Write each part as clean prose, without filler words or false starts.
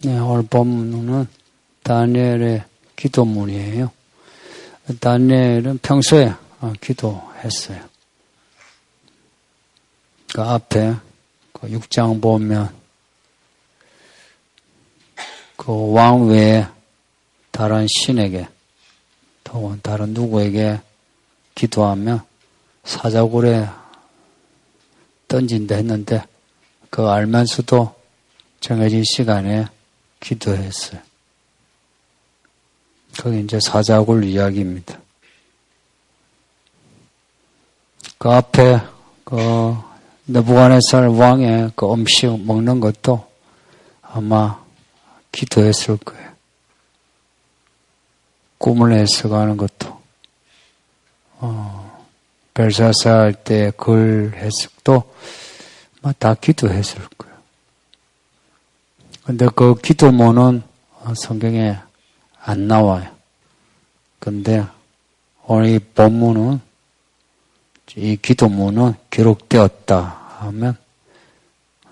네, 오늘 본문은 다니엘의 기도문이에요. 다니엘은 평소에 기도했어요. 그 앞에 그 6장 보면 그 왕 외에 다른 신에게 또 다른 누구에게 기도하면 사자굴에 던진다 했는데 그거 알면서도 정해진 시간에 기도했어요. 그게 이제 사자굴 이야기입니다. 그 앞에 그 느부갓네살 왕의 그 음식 먹는 것도 아마 기도했을 거예요. 꿈을 해석하는 것도 벨사살 할 때 글 해석도 다 기도했을 거예요. 근데 그 기도문은 성경에 안 나와요. 근데 오늘 이 본문은 이 기도문은 기록되었다 하면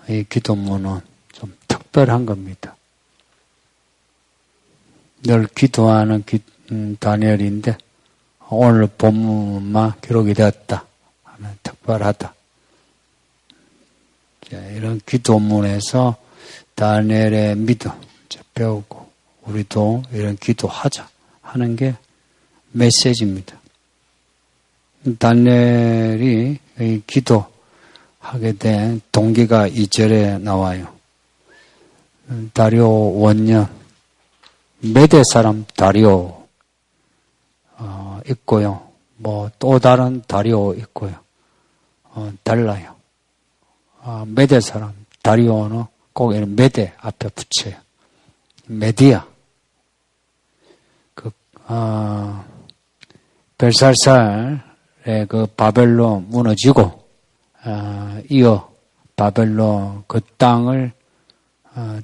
이 기도문은 좀 특별한 겁니다. 늘 기도하는 다니엘인데 오늘 본문만 기록이 되었다 하면 특별하다. 이런 기도문에서 다니엘의 믿음 배우고 우리도 이런 기도하자 하는 게 메시지입니다. 다니엘이 기도하게 된 동기가 2절에 나와요. 다리오 원년 메대 사람 다리오 있고요. 뭐 또 다른 다리오 있고요. 달라요. 메대 사람 다리오는 꼭 이런 메대 앞에 붙여요. 메디아. 벨살살의 그 바벨론 무너지고 이어 바벨론 그 땅을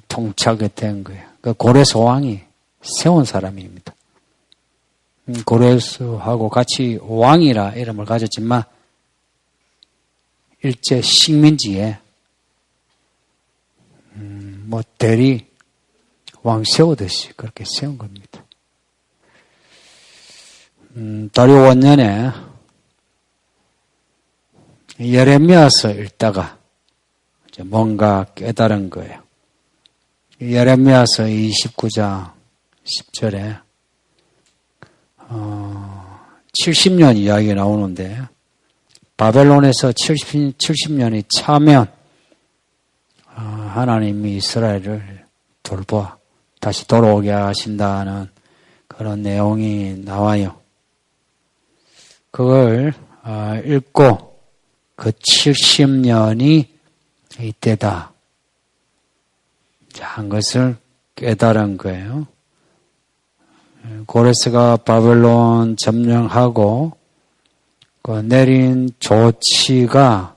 통치하게 된 거예요. 그 고레스 왕이 세운 사람입니다. 고레스하고 같이 왕이라 이름을 가졌지만 일제 식민지에 뭐 대리 왕 세우듯이 그렇게 세운 겁니다. 다리오 원년에 예레미야서 읽다가 이제 뭔가 깨달은 거예요. 예레미야서 29장 10절에 70년 이야기가 나오는데 바벨론에서 70년이 차면 하나님이 이스라엘을 돌보아 다시 돌아오게 하신다는 그런 내용이 나와요. 그걸 읽고 그 70년이 이때다 한 것을 깨달은 거예요. 고레스가 바벨론 점령하고 그 내린 조치가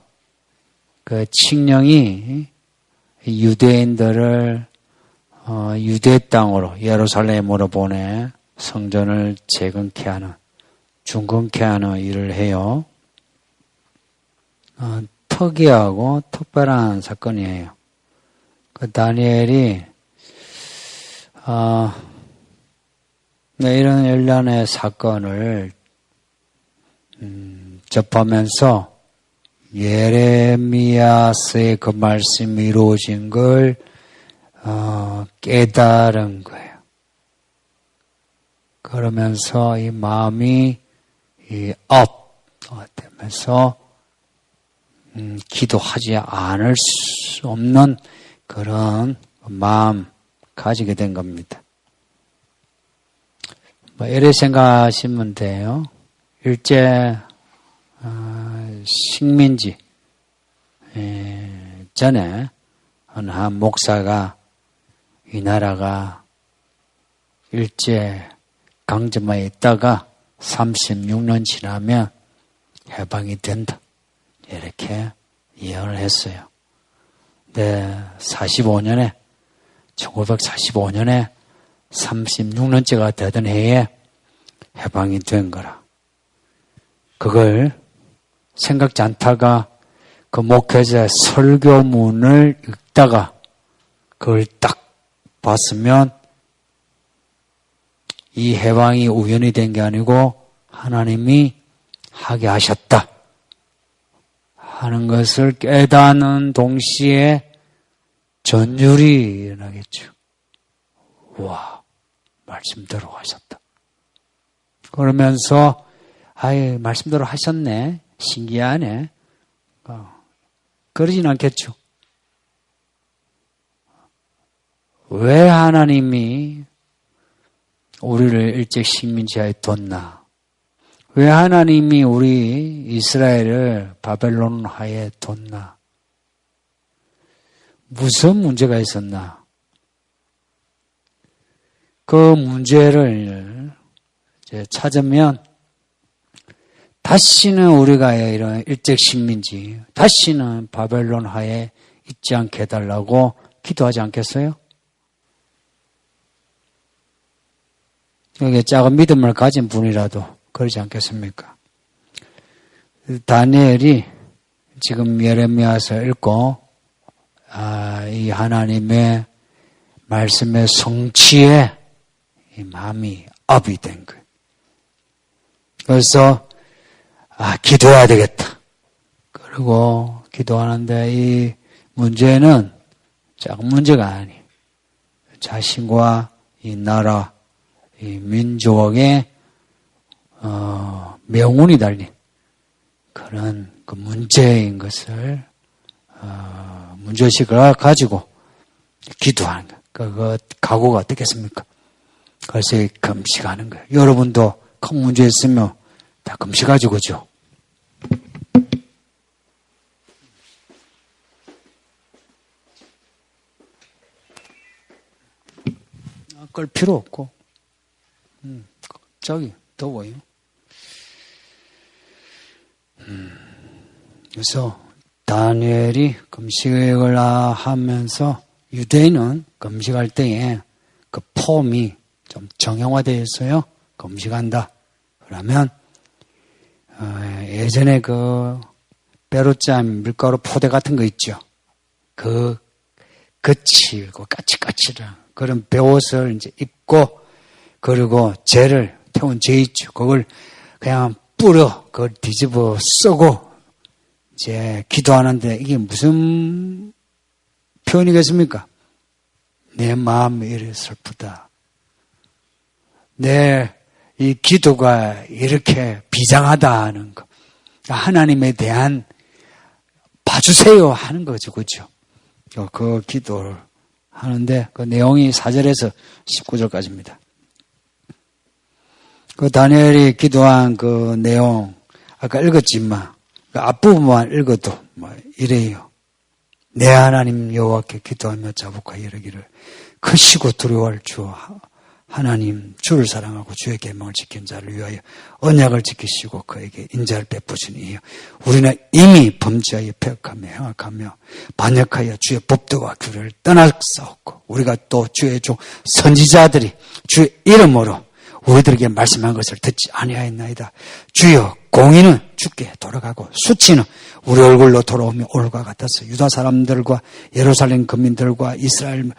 그 칙령이 유대인들을 유대 땅으로 예루살렘으로 보내 성전을 재건케 하는 중건케 하는 일을 해요. 특이하고 특별한 사건이에요. 그 다니엘이 이런 일련의 사건을 접하면서 예레미야서의 그 말씀이 이루어진 걸 깨달은 거예요. 그러면서 이 마음이 되면서 기도하지 않을 수 없는 그런 마음 가지게 된 겁니다. 뭐 이래 생각하시면 돼요. 일제 식민지 전에 어느 한 목사가 이 나라가 일제 강점하에 있다가 36년 지나면 해방이 된다. 이렇게 예언을 했어요. 네, 1945년에 36년째가 되던 해에 해방이 된 거라. 그걸 생각지 않다가 그 목회자 설교문을 읽다가 그걸 딱 봤으면 이 해방이 우연히 된 게 아니고 하나님이 하게 하셨다 하는 것을 깨닫는 동시에 전율이 일어나겠죠. 와, 말씀대로 하셨다. 그러면서 아예 말씀대로 하셨네. 신기하네. 그러진 않겠죠. 왜 하나님이 우리를 일찍 식민지하에 뒀나? 왜 하나님이 우리 이스라엘을 바벨론 하에 뒀나? 무슨 문제가 있었나? 그 문제를 이제 찾으면 다시는 우리가 이런 일찍 식민지, 다시는 바벨론 하에 있지 않게 해달라고 기도하지 않겠어요? 여기 작은 믿음을 가진 분이라도 그러지 않겠습니까? 다니엘이 지금 예레미야서 읽고 이 하나님의 말씀의 성취에 이 마음이 업이 된 거예요. 그래서 기도해야 되겠다. 그리고 기도하는데 이 문제는 작은 문제가 아니에요. 자신과 이 나라, 이 민족의 명운이 달린 그런 그 문제인 것을 문제의식을 가지고 기도하는 거예요. 그 각오가 어떻겠습니까? 그래서 금식하는 거예요. 여러분도 큰 문제 있으면 다 금식하죠, 그죠? 끌 필요 없고 갑자기 더워요. 그래서 다니엘이 금식을 하면서 유대인은 금식할 때에 그 폼이 좀 정형화되어 있어요. 금식한다. 그러면 예전에 그 배로짬 밀가루 포대 같은 거 있죠. 그 거칠고 까칠까칠한 그런 베옷을 이제 입고 그리고 재를 태운 재 있죠. 그걸 그냥 뿌려 그걸 뒤집어 쓰고 이제 기도하는데 이게 무슨 표현이겠습니까? 내 마음이 이래 슬프다. 내 이 기도가 이렇게 비장하다 하는 거. 하나님에 대한 봐주세요 하는 거죠. 그렇죠? 그 기도를 하는데 그 내용이 4절에서 19절까지입니다. 그 다니엘이 기도한 그 내용 아까 읽었지만 그 앞부분만 읽어도 뭐 이래요. 내 하나님 여호와께 기도하며 자복하여 이르기를 크시고 두려워할 주 하나님 주를 사랑하고 주의 계명을 지킨 자를 위하여 언약을 지키시고 그에게 인자를 베푸시니이요. 우리는 이미 범죄하여 폐역하며 행악하며 반역하여 주의 법도와 규례를 떠났사옵고 우리가 또 주의 종 선지자들이 주의 이름으로 우리들에게 말씀한 것을 듣지 아니하였나이다. 주여 공의는 주께 돌아가고 수치는 우리 얼굴로 돌아오며 오늘과 같아서 유다 사람들과 예루살렘 거민들과 이스라엘이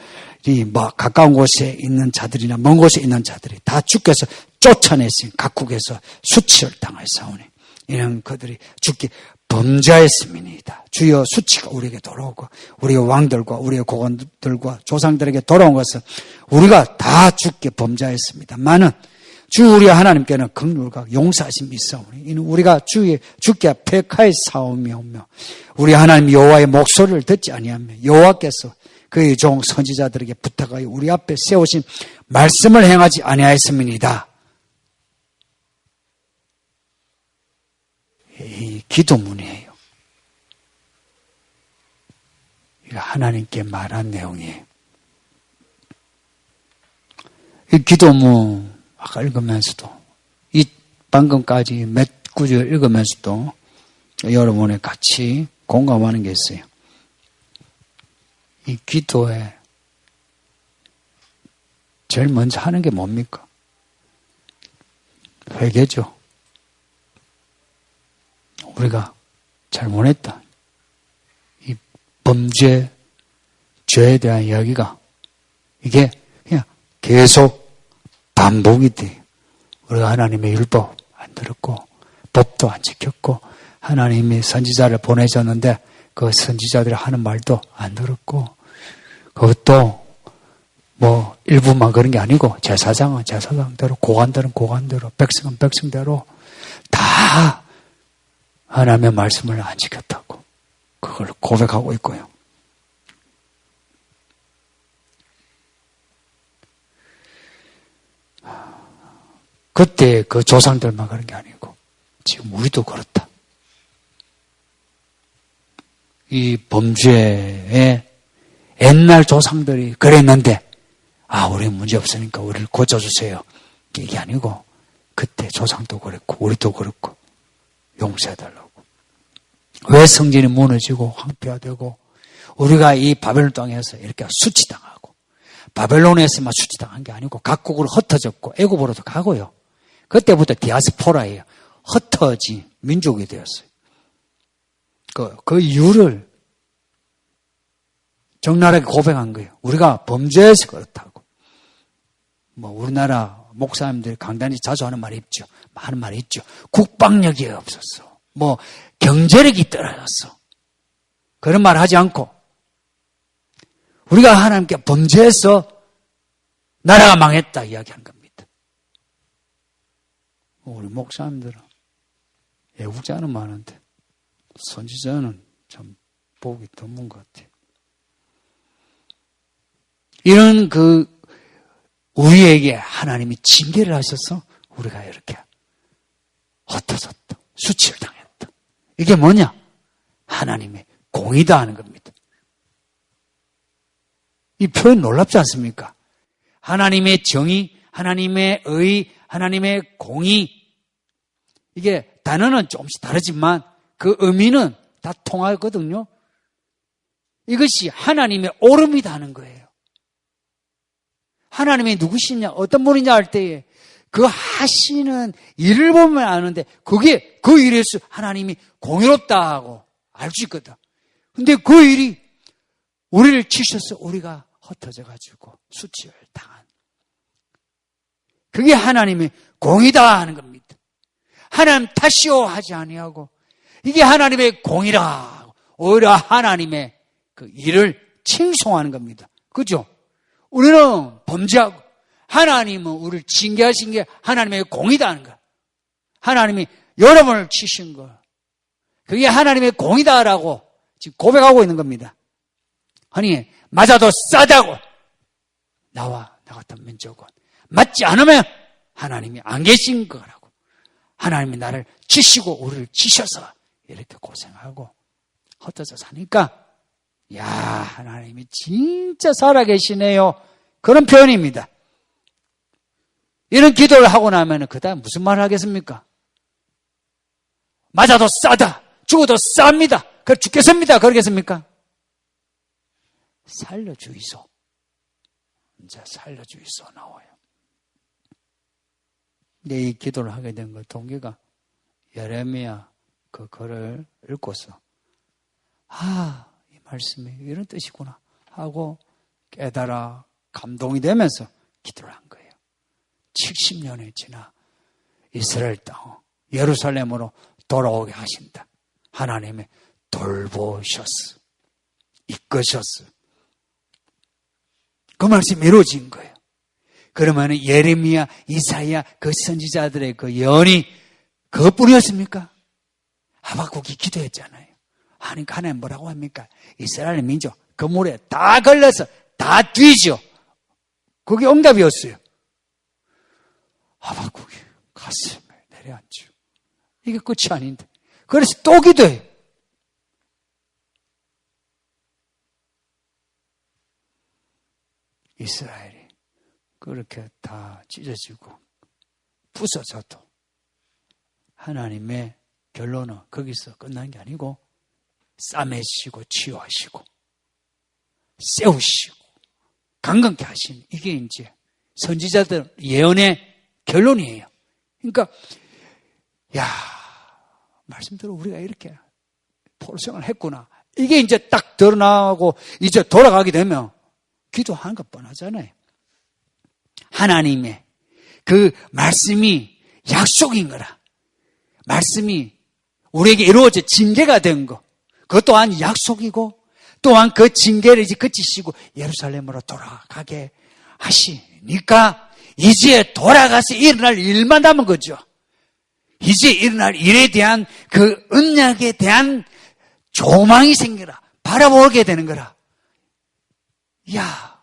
가까운 곳에 있는 자들이나 먼 곳에 있는 자들이 다 주께서 쫓아내신 각국에서 수치를 당하였사오니 이는 그들이 주께 범죄하였음이니이다. 주여 수치가 우리에게 돌아오고 우리의 왕들과 우리의 고관들과 조상들에게 돌아온 것은 우리가 다 주께 범죄하였습니다만은 주 우리 하나님께는 긍휼과 용서하심이 있사오니 이는 우리가 주께 폐역하였사오며 우리 하나님 여호와의 목소리를 듣지 아니하며 여호와께서 그의 종 선지자들에게 부탁하여 우리 앞에 세우신 말씀을 행하지 아니하였음이니이다. 이 기도문이에요. 이거 하나님께 말한 내용이에요. 이 기도문 아까 읽으면서도 이 방금까지 몇 구절 읽으면서도 여러분이 같이 공감하는 게 있어요. 이 기도에 제일 먼저 하는 게 뭡니까? 회개죠. 우리가 잘못했다. 이 범죄, 죄에 대한 이야기가 이게 계속 반복이 돼요. 우리가 하나님의 율법 안 들었고 법도 안 지켰고 하나님이 선지자를 보내셨는데 그 선지자들이 하는 말도 안 들었고 그것도 뭐 일부만 그런 게 아니고 제사장은 제사장대로 고관들은 고관대로 백성은 백성대로 다 하나님의 말씀을 안 지켰다고 그걸 고백하고 있고요. 그때 그 조상들만 그런 게 아니고 지금 우리도 그렇다. 이 범죄에 옛날 조상들이 그랬는데 우리 문제 없으니까 우리를 고쳐주세요. 이게 아니고 그때 조상도 그랬고 우리도 그렇고 용서해달라고. 왜 성전이 무너지고 황폐화되고 우리가 이 바벨론 땅에서 이렇게 수치당하고 바벨론에서만 수치당한 게 아니고 각국으로 흩어졌고 애굽으로도 가고요. 그때부터 디아스포라예요. 흩어진 민족이 되었어요. 그 이유를 적나라하게 고백한 거예요. 우리가 범죄해서 그렇다고. 뭐 우리나라 목사님들이 강단이 자주 하는 말이 있죠. 하는 말이 있죠. 국방력이 없었어. 뭐 경제력이 떨어졌어. 그런 말 하지 않고 우리가 하나님께 범죄해서 나라가 망했다 이야기하는 겁니다. 우리 목사님들은 애국자는 많은데 선지자는 참 복이 드문 것 같아요. 이런 우리에게 하나님이 징계를 하셔서 우리가 이렇게 흩어졌다. 수치를 당했다. 이게 뭐냐? 하나님의 공의다 하는 겁니다. 이 표현 놀랍지 않습니까? 하나님의 정의, 하나님의 의, 하나님의 공의. 이게 단어는 조금씩 다르지만 그 의미는 다 통하거든요. 이것이 하나님의 옳음이다 하는 거예요. 하나님이 누구시냐, 어떤 분이냐 할 때에 그 하시는 일을 보면 아는데 그게 그 일에서 하나님이 공의롭다 하고 알 수 있거든. 근데 그 일이 우리를 치셔서 우리가 흩어져 가지고 수치를 당한. 그게 하나님의 공의다 하는 겁니다. 하나님 탓이오 하지 아니하고 이게 하나님의 공의라. 오히려 하나님의 그 일을 칭송하는 겁니다. 그죠? 우리는 범죄하고 하나님은 우리를 징계하신 게 하나님의 공의다 하는 거야. 하나님이 여러분을 치신 거. 그게 하나님의 공의다라고 지금 고백하고 있는 겁니다. 아니 맞아도 싸다고 나와 나 같은 민족은 맞지 않으면 하나님이 안 계신 거라고. 하나님이 나를 치시고 우리를 치셔서 이렇게 고생하고 흩어져 사니까 야 하나님이 진짜 살아계시네요. 그런 표현입니다. 이런 기도를 하고 나면 그 다음 무슨 말을 하겠습니까? 맞아도 싸다. 죽어도 쌉니다. 그래 죽겠습니다. 그러겠습니까? 살려주이소. 이제 살려주이소 나와요. 근데 이 기도를 하게 된 그 동기가 예레미야 그 글을 읽고서 이 말씀이 이런 뜻이구나 하고 깨달아 감동이 되면서 기도를 한 거예요. 70년이 지나 이스라엘 땅 예루살렘으로 돌아오게 하신다. 하나님의 돌보셨어. 이끄셨어. 그 말씀이 이루어진 거예요. 그러면 예레미야, 이사야 그 선지자들의 그 예언이 그것뿐이었습니까? 하박국이 기도했잖아요. 하나님 뭐라고 합니까? 이스라엘 민족 그 물에 다 걸려서 다 뒤져. 그게 응답이었어요. 하박국이 가슴에 내려앉죠. 이게 끝이 아닌데. 그래서 또 기도해요. 이스라엘이 그렇게 다 찢어지고 부서져도 하나님의 결론은 거기서 끝난 게 아니고 싸매시고 치유하시고 세우시고 강건케 하시는 이게 이제 선지자들 예언의 결론이에요. 그러니까 말씀대로 우리가 이렇게 포로생활을 했구나. 이게 이제 딱 드러나고 이제 돌아가게 되면 기도하는 것 뻔하잖아요. 하나님의 그 말씀이 약속인 거라. 말씀이 우리에게 이루어져 징계가 된 거. 그것 또한 약속이고 또한 그 징계를 이제 그치시고 예루살렘으로 돌아가게 하시니까 이제 돌아가서 일어날 일만 남은 거죠. 이제 일어날 일에 대한 그 언약에 대한 조망이 생겨라. 바라보게 되는 거라. 야,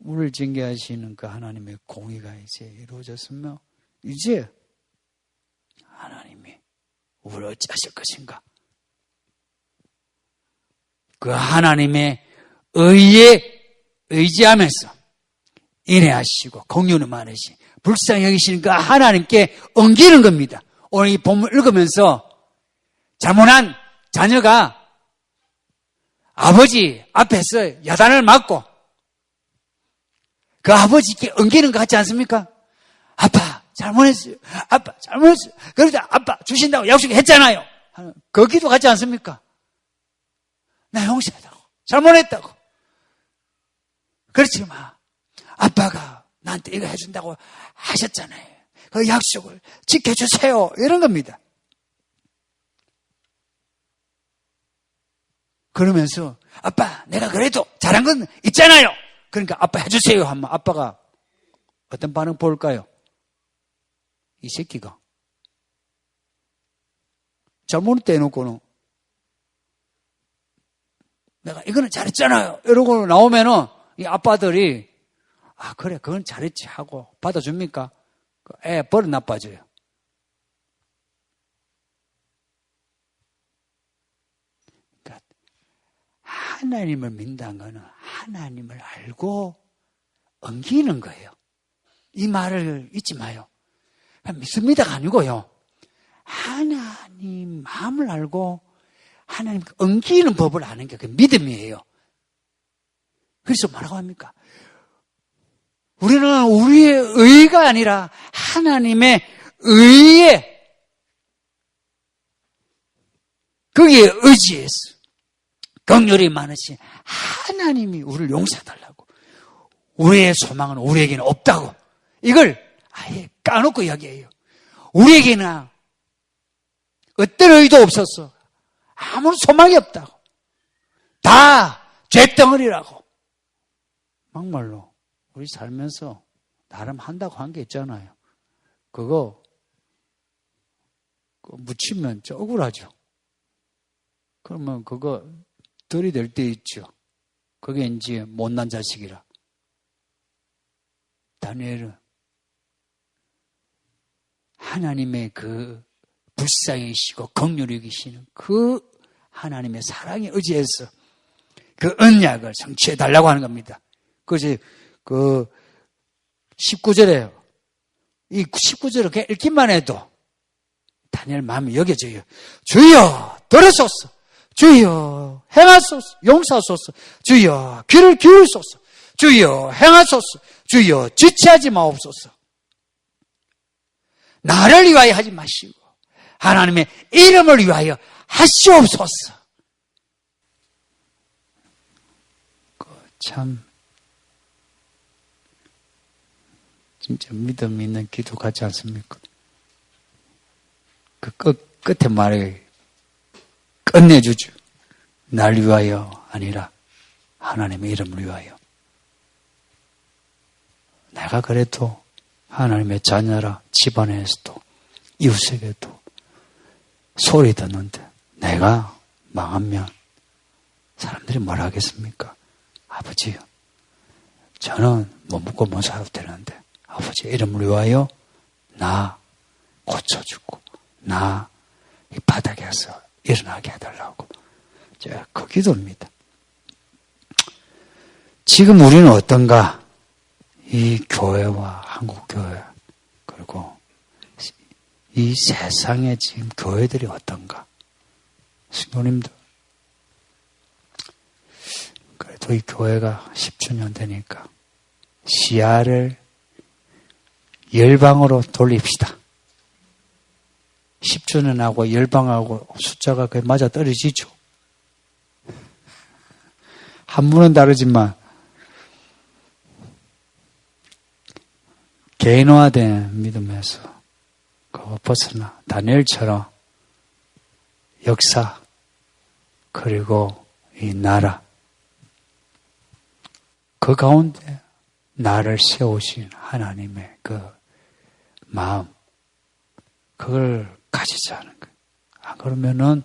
우리를 징계하시는 그 하나님의 공의가 이제 이루어졌으며 이제 하나님이 우리를 어찌하실 것인가? 그 하나님의 의에 의지하면서 인내하시고 공유는 많으시 불쌍히 여기시는 그 하나님께 엉기는 겁니다. 오늘 이 본문 읽으면서 잘못한 자녀가 아버지 앞에서 야단을 맞고 그 아버지께 엉기는 것 같지 않습니까? 아빠 잘못했어요. 아빠 잘못했어요. 그러자 아빠 주신다고 약속했잖아요. 거기도 같지 않습니까? 나 용서했다고. 잘못했다고. 그렇지만 아빠가 나한테 이거 해준다고 하셨잖아요. 그 약속을 지켜주세요. 이런 겁니다. 그러면서 아빠 내가 그래도 잘한 건 있잖아요. 그러니까 아빠 해주세요 하면 아빠가 어떤 반응 보일까요? 이 새끼가 잘못했다 해놓고는 내가 이거는 잘했잖아요 이러고 나오면은 이 아빠들이 아 그래 그건 잘했지 하고 받아줍니까? 애 버릇 나빠져요. 그러니까 하나님을 믿는다는 거는 하나님을 알고 엉기는 거예요. 이 말을 잊지 마요. 믿습니다가 아니고요. 하나님 마음을 알고 하나님 엉기는 법을 아는 게 그 믿음이에요. 그래서 뭐라고 합니까? 우리는 우리의 의가 아니라 하나님의 의에 거기에 의지해서 긍휼이 많으신 하나님이 우리를 용서해달라고. 우리의 소망은 우리에게는 없다고. 이걸 아예 까놓고 이야기해요. 우리에게는 어떤 의도 없었어. 아무런 소망이 없다고. 다 죄덩어리라고. 막말로 우리 살면서 나름 한다고 한 게 있잖아요. 그거 묻히면 좀 억울하죠. 그러면 그거 들이댈 때 있죠. 그게 이제 못난 자식이라. 다니엘은 하나님의 그 불쌍히시고 긍휼히 여기시는 그 하나님의 사랑에 의지해서 그 언약을 성취해 달라고 하는 겁니다. 그래서 그 19절에 이 19절을 읽기만 해도 다니엘 마음이 여겨져요. 주여 들으소서. 주여 행하소서. 용서하소서. 주여 귀를 기울소서. 주여 행하소서. 주여 지체하지 마옵소서. 나를 위하여 하지 마시고 하나님의 이름을 위하여 하시옵소서. 참 진짜 믿음 있는 기도 같지 않습니까? 그 끝에 말에 끝내주죠. 날 위하여 아니라 하나님의 이름을 위하여. 내가 그래도 하나님의 자녀라 집안에서도 이웃에게도 소리 듣는데 내가 망하면 사람들이 뭐라 하겠습니까? 아버지요, 저는 못 먹고 못 살아도 되는데 아버지 이름을 위하여 나 고쳐주고 나 이 바닥에서 일어나게 해달라고 제가 그 기도입니다. 지금 우리는 어떤가? 이 교회와 한국교회 그리고 이 세상의 지금 교회들이 어떤가? 신부님들 그래도 이 교회가 10주년 되니까 시야를 열방으로 돌립시다. 10주년하고 열방하고 숫자가 거의 맞아 떨어지죠. 한 분은 다르지만 개인화된 믿음에서 벗어나 다니엘처럼 역사 그리고 이 나라 그 가운데 나를 세우신 하나님의 그 마음 그걸 가지자는 거예요. 안 그러면은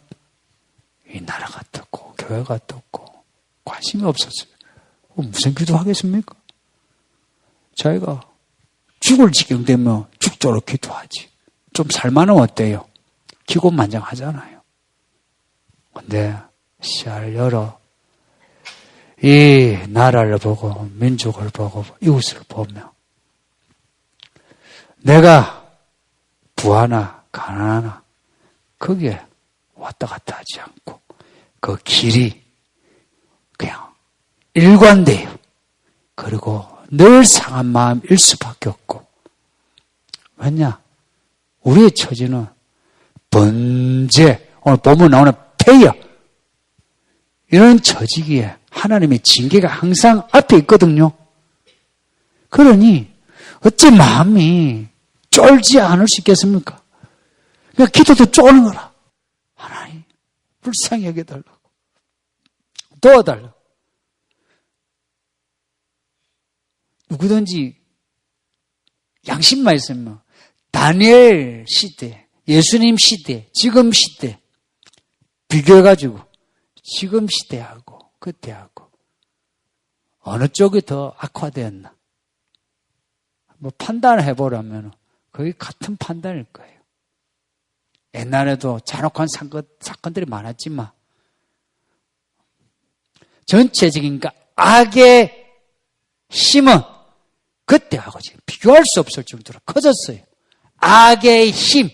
이 나라가 떴고 교회가 떴고 관심이 없었어요. 무슨 기도하겠습니까? 자기가 죽을 지경 되면 죽도록 기도하지. 좀 살만하면 어때요? 기고만장하잖아요. 근데 씨알 열어 이 나라를 보고 민족을 보고 이웃을 보며 내가 부하나 가난하나 거기에 왔다 갔다 하지 않고 그 길이 그냥 일관돼요. 그리고 늘 상한 마음일 수밖에 없고 왜냐? 우리의 처지는 번제 오늘 보면 나오는 폐역 이런 처지기에 하나님의 징계가 항상 앞에 있거든요. 그러니 어찌 마음이 쫄지 않을 수 있겠습니까? 그러니까 기도도 쫄는 거라. 하나님 불쌍히 여겨달라고 도와달라고. 누구든지 양심만 있으면 다니엘 시대, 예수님 시대, 지금 시대 비교해가지고 지금 시대하고 그때하고 어느 쪽이 더 악화되었나 뭐 판단을 해보라면 거의 같은 판단일 거예요. 옛날에도 잔혹한 사건들이 많았지만 전체적인 악의 힘은 그때하고 지금 비교할 수 없을 정도로 커졌어요. 악의 힘.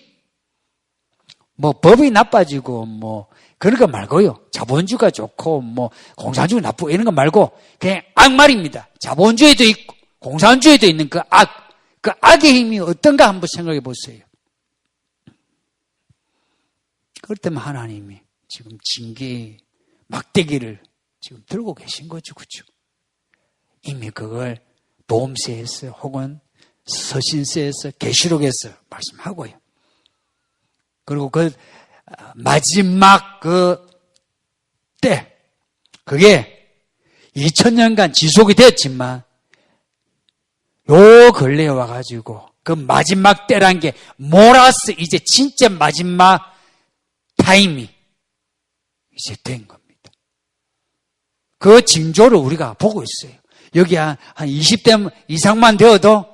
뭐 법이 나빠지고 뭐 그런 거 말고요. 자본주의가 좋고 뭐 공산주의 나쁘고 이런 거 말고 그냥 악말입니다. 자본주의도 있고 공산주의도 있는 그 악. 그 악의 힘이 어떤가 한번 생각해 보세요. 그럴 때만 하나님이 지금 징계 막대기를 지금 들고 계신 거죠. 그렇죠? 이미 그걸 보험세에서 혹은 서신서에서 계시록에서 말씀하고요. 그리고 그 마지막 그 때 그게 2000년간 지속이 됐지만 요 근래에 와가지고 그 마지막 때란 게 몰아서 이제 진짜 마지막 타임이 이제 된 겁니다. 그 징조를 우리가 보고 있어요. 여기 한 20대 이상만 되어도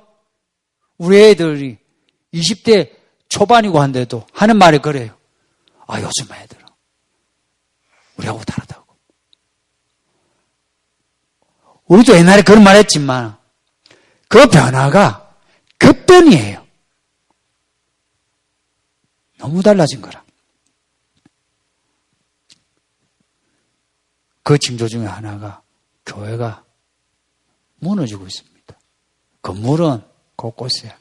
우리 애들이 20대 초반이고 한데도 하는 말이 그래요. 아, 요즘 애들은 우리하고 다르다고. 우리도 옛날에 그런 말 했지만 그 변화가 급변이에요. 너무 달라진 거라. 그 징조 중에 하나가 교회가 무너지고 있습니다. 건물은 곳곳에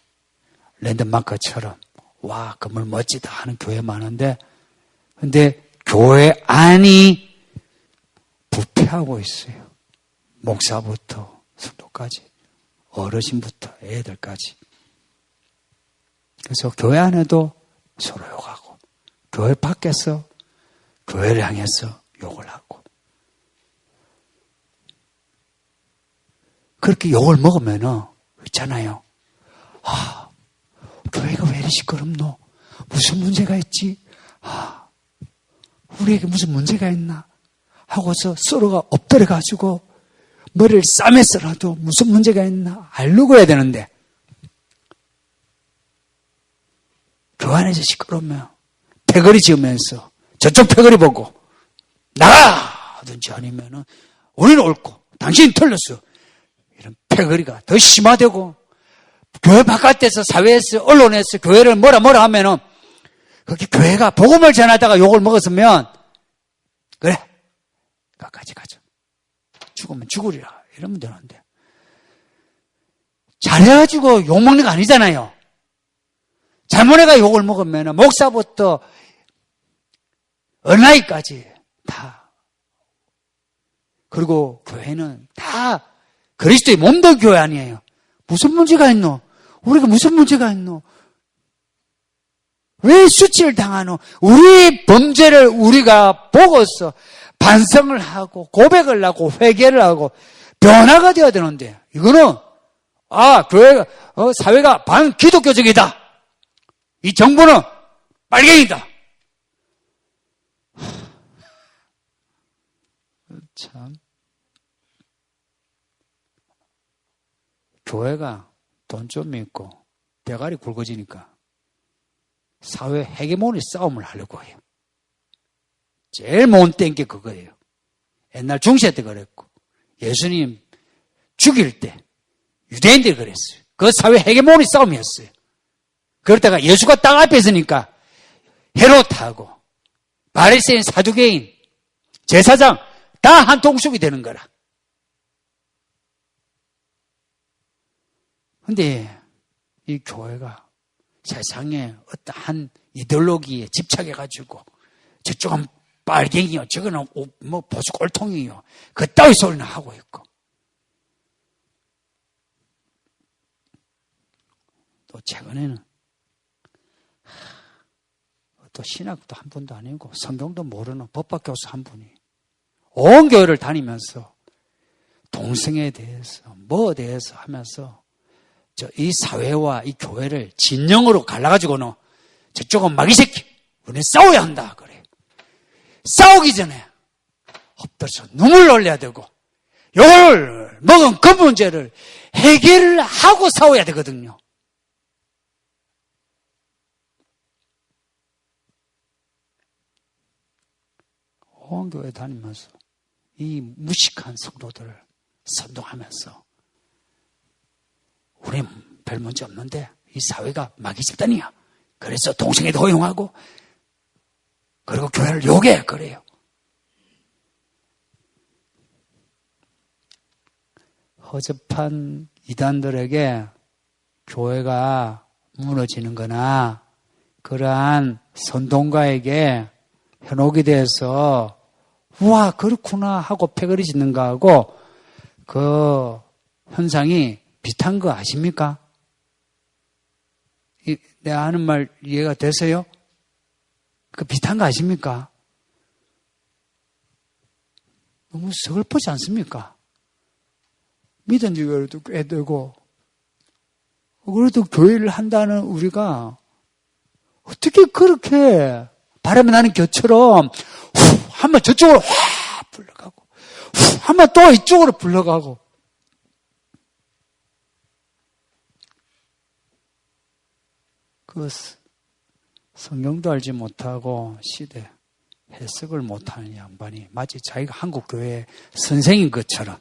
랜드마크처럼 와 건물 멋지다 하는 교회 많은데 근데 교회 안이 부패하고 있어요. 목사부터 성도까지 어르신부터 애들까지. 그래서 교회 안에도 서로 욕하고 교회 밖에서 교회를 향해서 욕을 하고 그렇게 욕을 먹으면은 있잖아요. 아, 교회가 왜 이리 시끄럽노? 무슨 문제가 있지? 아, 우리에게 무슨 문제가 있나? 하고서 서로가 엎드려가지고 머리를 싸매서라도 무슨 문제가 있나 알려고 해야 되는데 교회 안에서 시끄러우면 패거리 지으면서 저쪽 패거리 보고 나가! 하든지 아니면은 우리는 옳고 당신이 틀렸어. 이런 패거리가 더 심화되고 교회 바깥에서 사회에서 언론에서 교회를 뭐라 하면은 거기 교회가 복음을 전하다가 욕을 먹었으면 그래 끝까지 가자. 죽으면 죽으리라 이러면 되는데 잘해가지고 욕먹는 거 아니잖아요. 잘못해가 욕을 먹으면 목사부터 어린아이까지 다 그리고 교회는 다 그리스도의 몸도 교회 아니에요. 무슨 문제가 있노? 우리가 무슨 문제가 있노? 왜 수치를 당하노? 우리 범죄를 우리가 보고서 반성을 하고 고백을 하고 회개를 하고 변화가 되어야 되는데 이거는 교회가 사회가 반기독교적이다. 이 정부는 빨갱이다. 참 교회가 돈 좀 있고 대가리 굵어지니까 사회 헤게모니 싸움을 하려고 해요. 제일 못된 게 그거예요. 옛날 중세 때 그랬고 예수님 죽일 때 유대인들이 그랬어요. 그 사회 헤게모니 싸움이었어요. 그러다가 예수가 땅 앞에 있으니까 헤롯하고 바리새인 사두개인 제사장 다 한 통속이 되는 거라. 근데 이 교회가 세상에 어떠한 이데올로기에 집착해가지고 저쪽은 빨갱이요, 저거는 보수 꼴통이요, 그따위 소리는 하고 있고 또 최근에는 또 신학도 한 분도 아니고 성경도 모르는 법학교수 한 분이 온 교회를 다니면서 동성애에 대해서 뭐에 대해서 하면서 이 사회와 이 교회를 진영으로 갈라가지고는 저쪽은 마귀 새끼 우리는 싸워야 한다 그래. 싸우기 전에 엎드려서 눈물 흘려야 되고 욕을 먹은 그 문제를 해결을 하고 싸워야 되거든요. 온 교회 다니면서 이 무식한 성도들을 선동하면서 우린 별 문제 없는데 이 사회가 마귀 집단이야. 그래서 동성애도 허용하고 그리고 교회를 욕해 그래요. 허접한 이단들에게 교회가 무너지는 거나 그러한 선동가에게 현혹이 돼서 우와 그렇구나 하고 패거리 짓는 거하고 그 현상이 비슷한 거 아십니까? 내가 하는 말 이해가 되세요? 그 비슷한 거 아십니까? 너무 서글프지 않습니까? 믿은 지 그래도 꽤 되고 그래도 교회를 한다는 우리가 어떻게 그렇게 바람이 나는 겨처럼 한번 저쪽으로 확 불러가고 한번 또 이쪽으로 불러가고 그 성경도 알지 못하고 시대 해석을 못하는 양반이 마치 자기가 한국 교회 선생인 것처럼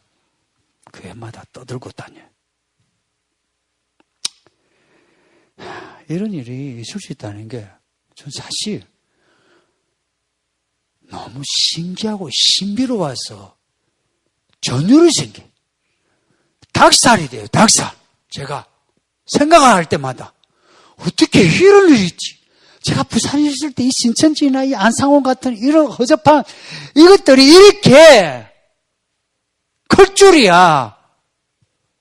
교회마다 떠들고 다녀요. 이런 일이 있을 수 있다는 게 전 사실 너무 신기하고 신비로워서 전율이 생겨. 닭살이 돼요. 닭살. 제가 생각을 할 때마다 어떻게 이런 일이 있지? 제가 부산에 있을 때 이 신천지나 이 안상원 같은 이런 허접한 이것들이 이렇게 클 줄이야.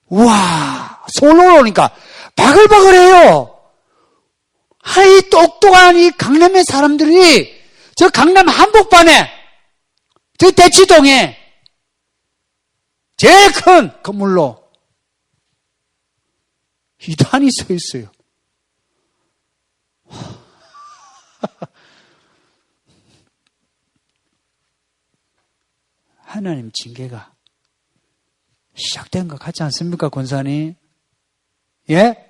우와, 서울 오니까 바글바글해요. 이 똑똑한 이 강남의 사람들이 저 강남 한복판에 저 대치동에 제일 큰 건물로 이단이 서 있어요. 하나님 징계가 시작된 것 같지 않습니까, 권사님? 예?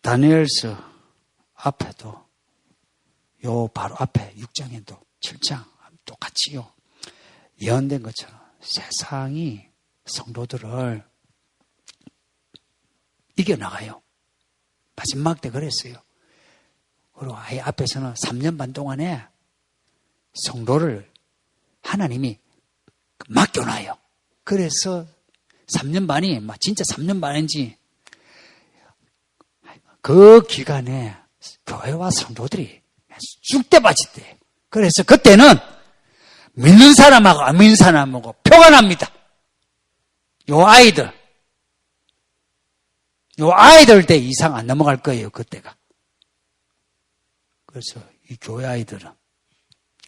다니엘서 앞에도 요 바로 앞에 6장에도 7장 똑같이요. 예언된 것처럼 세상이 성도들을 이겨나가요. 마지막 때 그랬어요. 그리고 아예 앞에서는 3년 반 동안에 성도를 하나님이 맡겨놔요. 그래서 3년 반이 진짜 3년 반인지 그 기간에 교회와 성도들이 쑥대밭이 그래서 그때는 믿는 사람하고 안 믿는 사람하고 표가 납니다. 요 아이들 때 이상 안 넘어갈 거예요, 그때가. 그래서 이 교회 아이들은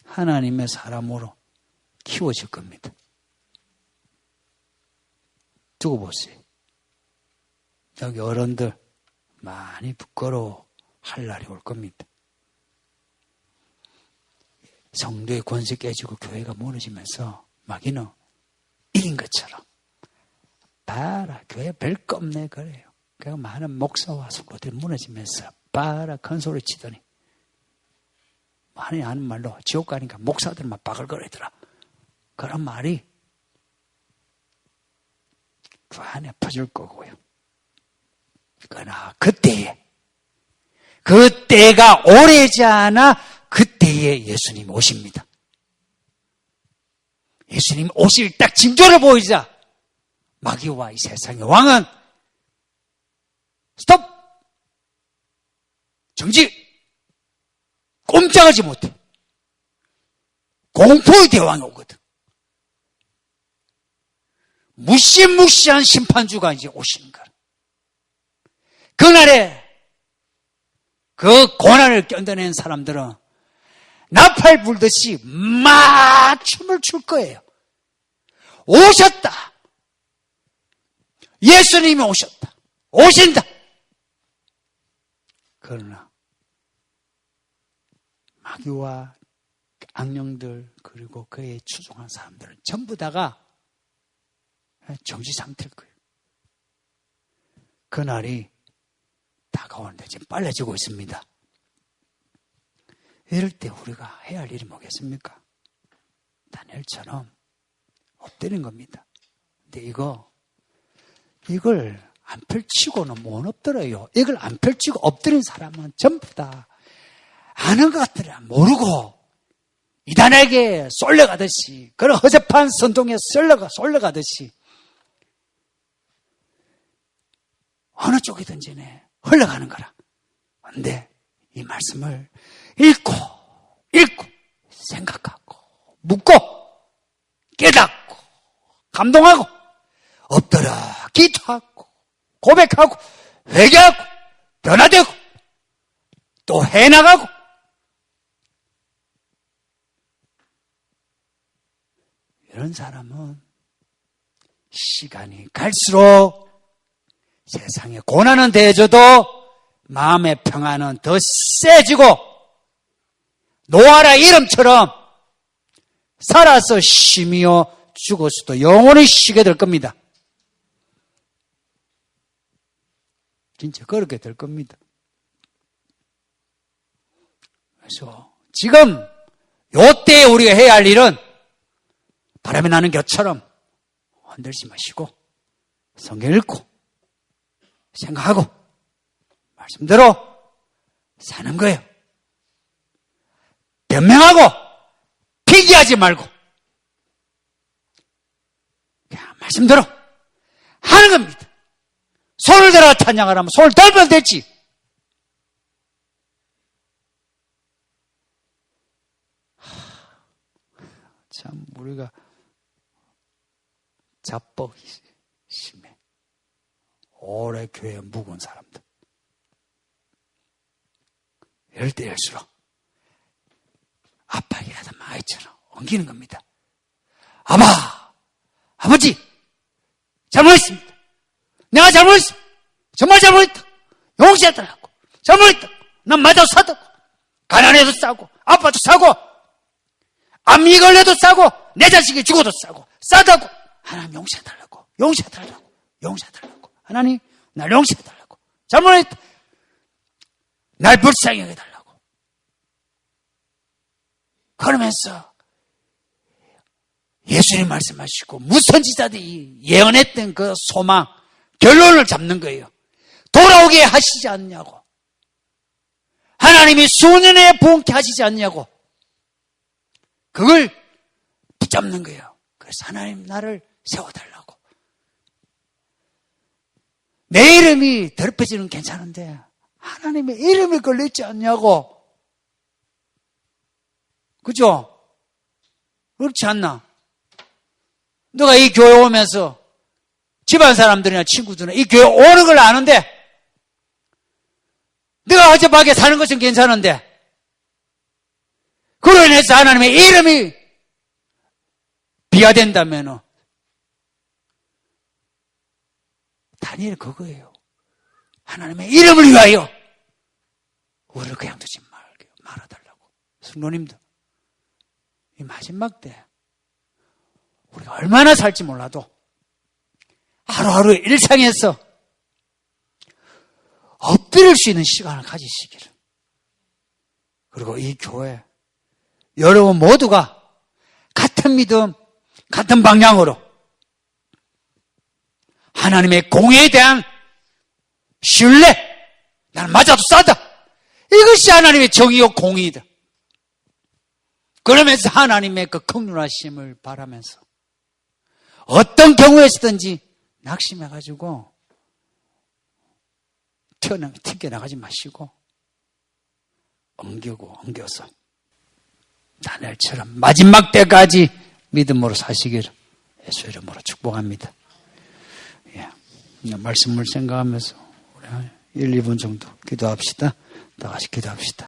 하나님의 사람으로 키워질 겁니다. 두고 보세요. 여기 어른들 많이 부끄러워 할 날이 올 겁니다. 성도의 권세 깨지고 교회가 무너지면서 마귀는 이긴 것처럼 봐라 교회 별거 없네 그래요. 그래서 많은 목사와 성도들이 무너지면서 봐라 큰 소리 치더니 많이 하는 말로 지옥 가니까 목사들만 바글거리더라. 그런 말이 그 안에 퍼질 거고요. 그러나 그때가 오래지 않아 그때에 예수님 오십니다. 예수님 오실 딱 징조를 보이자 마귀와 이 세상의 왕은 스톱! 정지! 꼼짝하지 못해. 공포의 대왕이 오거든. 무시무시한 심판주가 이제 오시는 거야. 그날에 그 고난을 견뎌낸 사람들은 나팔 불듯이 막 춤을 출 거예요. 오셨다. 예수님이 오셨다. 오신다. 그러나 마귀와 악령들 그리고 그에 추종한 사람들은 전부 다가 정지 상태일 거예요. 그날이 다가오는데 지금 빨라지고 있습니다. 이럴 때 우리가 해야 할 일이 뭐겠습니까? 다니엘처럼 엎드리는 겁니다. 근데 이걸 안 펼치고는 못 엎드려요. 이걸 안 펼치고 엎드린 사람은 전부 다 아는 것 같더라. 모르고 이단에게 쏠려가듯이 그런 허접한 선동에 쏠려가듯이 어느 쪽이든지 흘러가는 거라. 그런데 이 말씀을 읽고 생각하고 묻고 깨닫고 감동하고 엎드려 기도하고 고백하고 회개하고 변화되고 또 해나가고 이런 사람은 시간이 갈수록 세상에 고난은 대해져도 마음의 평안은 더 세지고 노아라 이름처럼 살아서 쉬며 죽어서도 영원히 쉬게 될 겁니다. 진짜 그렇게 될 겁니다. 그래서 지금 요때에 우리가 해야 할 일은 바람이 나는 겨처럼 흔들지 마시고 성경 읽고 생각하고 말씀대로 사는 거예요. 변명하고 피기하지 말고 그냥 말씀대로 하는 겁니다. 손을 들어 찬양하라면 손을 들면 됐지. 참 우리가 자뻑이 심해. 오래 교회에 묵은 사람들. 이럴 때일수록 아빠에게라도 마이처럼 옮기는 겁니다. 아버지 잘못했습니다. 내가 잘못했습니다. 정말 잘못했다. 용서해달라고. 잘못했다. 난 맞아 사도 가난해도 싸고 아빠도 싸고 암이 걸려도 싸고 내 자식이 죽어도 싸고 싸다고 하나님 용서해달라고. 하나님 날 용서해달라고. 잘못했다. 날 불쌍히 여겨달라고. 그러면서 예수님 말씀하시고 무선지자들이 예언했던 그 소망 결론을 잡는 거예요. 돌아오게 하시지 않냐고. 하나님이 수년에 부흥케 하시지 않냐고. 그걸 붙잡는 거예요. 그래서 하나님 나를 세워달라고. 내 이름이 더럽혀지는 괜찮은데 하나님의 이름이 걸려있지 않냐고. 그죠? 그렇지 않나? 너가 이 교회 오면서 집안 사람들이나 친구들이나 이 교회 오는 걸 아는데 내가 허접하게 사는 것은 괜찮은데 그로 인해서 하나님의 이름이 비하된다면 다니엘 그거예요. 하나님의 이름을 위하여 우리를 그냥 두지 말아달라고. 성도님들, 이 마지막 때 우리가 얼마나 살지 몰라도 하루하루 일상에서 엎드릴 수 있는 시간을 가지시기를. 그리고 이 교회 여러분 모두가 같은 믿음, 같은 방향으로 하나님의 공에 대한 신뢰, 나는 맞아도 싸다. 이것이 하나님의 정의요 공의이다. 그러면서 하나님의 그 긍휼하심을 바라면서 어떤 경우에서든지 낙심해가지고 튕겨나가지 마시고 엉겨서 다니엘처럼 마지막 때까지 믿음으로 사시기를 예수 이름으로 축복합니다. 예. 말씀을 생각하면서 우리 1, 2분 정도 기도합시다. 다 같이 기도합시다.